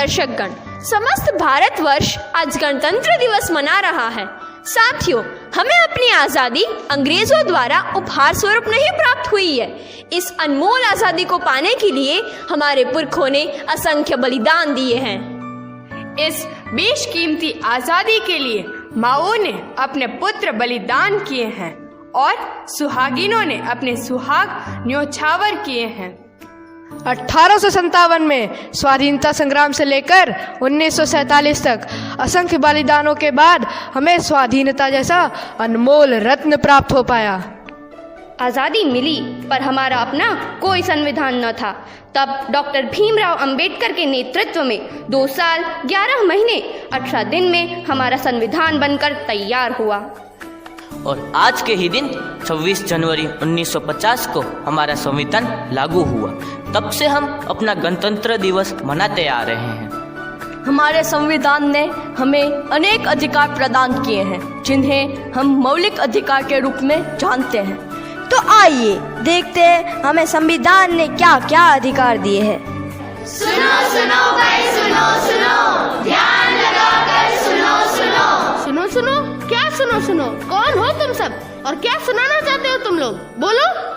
दर्शकगण, समस्त भारतवर्ष आज गणतंत्र दिवस मना रहा है। साथियों, हमें अपनी आज़ादी अंग्रेजों द्वारा उपहार स्वरूप नहीं प्राप्त हुई है। इस अनमोल आज़ादी को पाने के लिए हमारे पुरखों ने असंख्य बलिदान दिए हैं। इस बेशकीमती आज़ादी के लिए माओ ने अपने पुत्र बलिदान किए हैं और सुहागिनों ने अपने सुहाग न्योछावर किए हैं। 1857 में स्वाधीनता संग्राम से लेकर 1947 तक असंख्य बलिदानों के बाद हमें स्वाधीनता जैसा अनमोल रत्न प्राप्त हो पाया। आज़ादी मिली पर हमारा अपना कोई संविधान न था। तब डॉक्टर भीमराव अंबेडकर के नेतृत्व में 2 साल 11 महीने 18 दिन में हमारा संविधान बनकर तैयार हुआ। और आज के ही दिन 26 जनवरी 1950 को हमारा संविधान लागू हुआ। तब से हम अपना गणतंत्र दिवस मनाते आ रहे हैं। हमारे संविधान ने हमें अनेक अधिकार प्रदान किए हैं, जिन्हें हम मौलिक अधिकार के रूप में जानते हैं। तो आइए देखते हैं हमें संविधान ने क्या क्या अधिकार दिए हैं। सुनो सुनो भाई, सुनो सुनो, ध्यान लगाकर सुनो सुनो। सुनो सुनो, क्या सुनो सुनो? कौन हो तुम सब और क्या सुनाना चाहते हो तुम लोग? बोलो।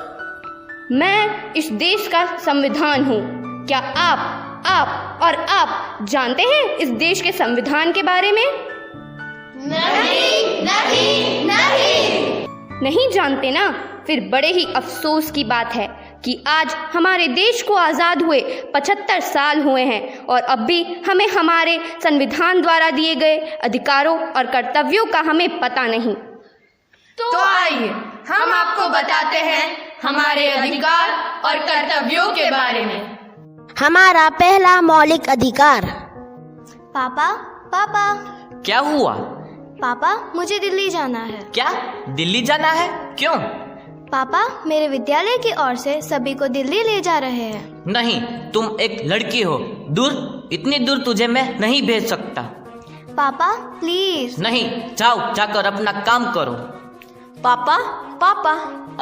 मैं इस देश का संविधान हूँ। क्या आप और आप जानते हैं इस देश के संविधान के बारे में? नहीं नहीं नहीं। नहीं जानते ना? फिर बड़े ही अफसोस की बात है कि आज हमारे देश को आज़ाद हुए 75 साल हुए हैं और अब भी हमें हमारे संविधान द्वारा दिए गए अधिकारों और कर्तव्यों का हमें पता नहीं। तो आइए हम आपको बताते हैं हमारे अधिकार और कर्तव्यों के बारे में। हमारा पहला मौलिक अधिकार। पापा पापा क्या हुआ? पापा, मुझे दिल्ली जाना है। क्या दिल्ली जाना है? क्यों? पापा, मेरे विद्यालय की ओर से सभी को दिल्ली ले जा रहे हैं। नहीं, तुम एक लड़की हो, दूर, इतनी दूर तुझे मैं नहीं भेज सकता। पापा प्लीज। नहीं, जाओ, जाकर अपना काम करो। पापा पापा।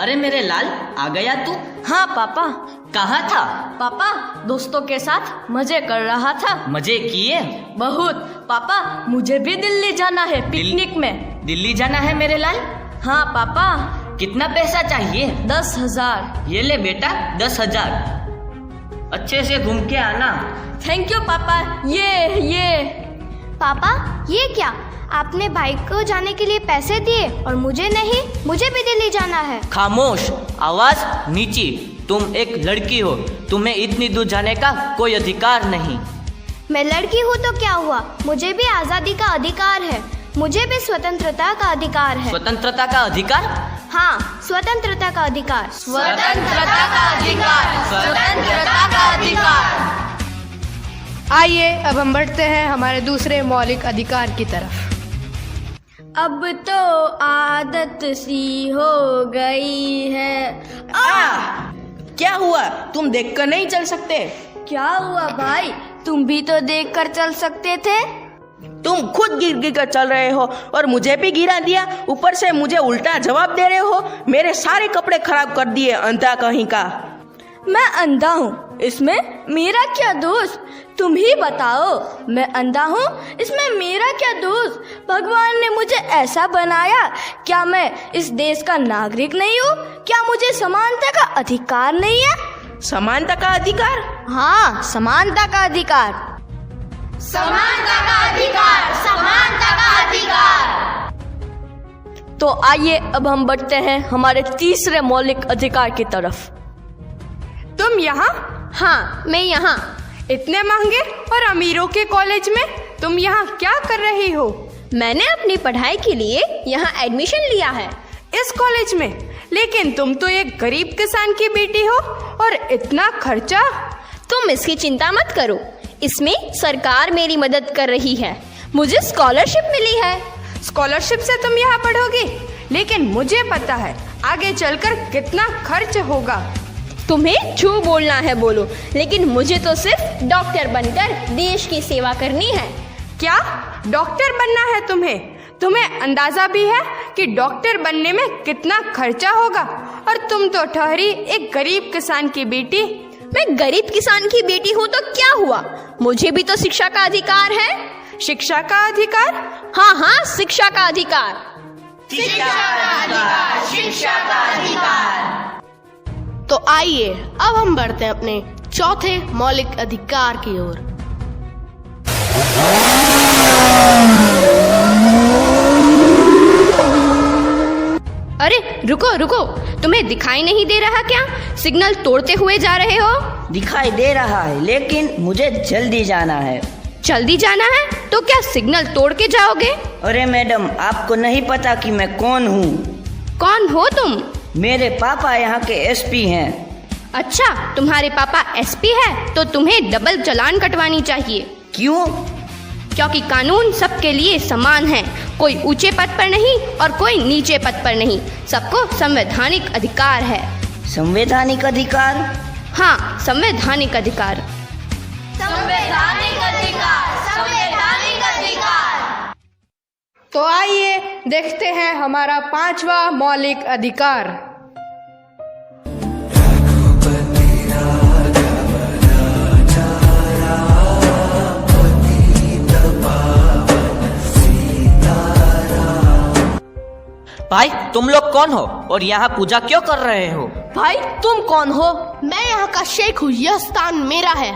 अरे मेरे लाल, आ गया तू? हाँ पापा। कहाँ था? पापा, दोस्तों के साथ मजे कर रहा था। मजे किए? बहुत। पापा, मुझे भी दिल्ली जाना है पिकनिक में। दिल्ली जाना है मेरे लाल? हाँ पापा। कितना पैसा चाहिए? 10,000। ये ले बेटा, 10,000। अच्छे से घूम के आना। थैंक यू पापा। ये पापा, ये क्या? आपने भाई को जाने के लिए पैसे दिए और मुझे नहीं? मुझे भी दिल्ली जाना है। खामोश, आवाज नीची। तुम एक लड़की हो, तुम्हें इतनी दूर जाने का कोई अधिकार नहीं। मैं लड़की हूँ तो क्या हुआ? मुझे भी आज़ादी का अधिकार है। मुझे भी स्वतंत्रता का अधिकार है। स्वतंत्रता का अधिकार? हाँ, स्वतंत्रता का अधिकार। स्वतंत्रता का अधिकार, स्वतंत्रता का अधिकार। आइए अब हम बढ़ते हैं हमारे दूसरे मौलिक अधिकार की तरफ। अब तो आदत सी हो गई है। क्या हुआ? तुम देखकर नहीं चल सकते? क्या हुआ भाई? तुम भी तो देखकर चल सकते थे। तुम खुद गिर गिर कर चल रहे हो और मुझे भी गिरा दिया। ऊपर से मुझे उल्टा जवाब दे रहे हो। मेरे सारे कपड़े खराब कर दिए, अंधा कहीं का। मैं अंधा हूँ, इसमें मेरा क्या दोष? तुम ही बताओ। मैं अंधा हूँ, इसमें मेरा क्या दोष? भगवान ने मुझे ऐसा बनाया। क्या मैं इस देश का नागरिक नहीं हूँ? क्या मुझे समानता का अधिकार नहीं है? समानता का अधिकार? हाँ, समानता का अधिकार। समानता का अधिकार, समानता का अधिकार। तो आइए अब हम बढ़ते हैं हमारे तीसरे मौलिक अधिकार की तरफ। तुम यहाँ? हाँ, मैं यहाँ। इतने महंगे और अमीरों के कॉलेज में तुम यहाँ क्या कर रही हो? मैंने अपनी पढ़ाई के लिए यहाँ एडमिशन लिया है। इस कॉलेज में? लेकिन तुम तो एक गरीब किसान की बेटी हो और इतना खर्चा। तुम इसकी चिंता मत करो, इसमें सरकार मेरी मदद कर रही है। मुझे स्कॉलरशिप मिली है। स्कॉलरशिप से तुम यहाँ पढ़ोगी? लेकिन मुझे पता है आगे चलकर कितना खर्च होगा। तुम्हें जो बोलना है बोलो, लेकिन मुझे तो सिर्फ डॉक्टर बनकर देश की सेवा करनी है। क्या डॉक्टर बनना है तुम्हें? तुम्हें अंदाजा भी है कि डॉक्टर बनने में कितना खर्चा होगा? और तुम तो ठहरी एक गरीब किसान की बेटी। मैं गरीब किसान की बेटी हूँ तो क्या हुआ, मुझे भी तो शिक्षा का अधिकार है। शिक्षा का अधिकार? हाँ हाँ, शिक्षा का अधिकार। शिक्षा का अधिकार, शिक्षा का अधिकार। तो आइए अब हम बढ़ते हैं अपने चौथे मौलिक अधिकार की ओर। अरे रुको रुको, तुम्हें दिखाई नहीं दे रहा क्या? सिग्नल तोड़ते हुए जा रहे हो। दिखाई दे रहा है, लेकिन मुझे जल्दी जाना है। जल्दी जाना है तो क्या सिग्नल तोड़ के जाओगे? अरे मैडम, आपको नहीं पता कि मैं कौन हूँ? कौन हो तुम? मेरे पापा यहाँ के एसपी हैं। अच्छा, तुम्हारे पापा एसपी है तो तुम्हें डबल चालान कटवानी चाहिए। क्यों? क्योंकि कानून सबके लिए समान है, कोई ऊंचे पद पर नहीं और कोई नीचे पद पर नहीं, सबको संवैधानिक अधिकार है। संवैधानिक अधिकार? हाँ, संवैधानिक अधिकार। संवैधानिक अधिकार, संवैधानिक अधिकार। तो आइए देखते हैं हमारा पांचवा मौलिक अधिकार। भाई, तुम लोग कौन हो और यहाँ पूजा क्यों कर रहे हो? भाई तुम कौन हो? मैं यहाँ का शेख हूँ, यह स्थान मेरा है।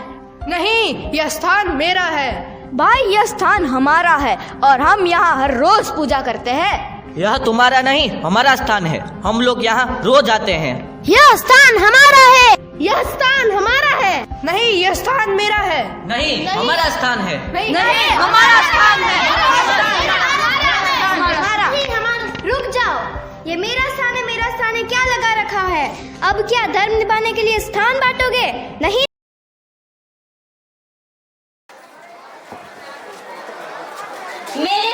नहीं, यह स्थान मेरा है। भाई यह स्थान हमारा है और हम यहाँ हर रोज पूजा करते हैं। यह तुम्हारा नहीं, हमारा स्थान है। हम लोग यहाँ रोज आते हैं। यह स्थान हमारा है। यह स्थान हमारा है। नहीं, यह स्थान मेरा है। नहीं, हमारा स्थान है। नहीं, हमारा स्थान है। रुक जाओ, ये मेरा स्थान है क्या लगा रखा है? अब क्या धर्म निभाने के लिए स्थान बांटोगे? नहीं। मेरे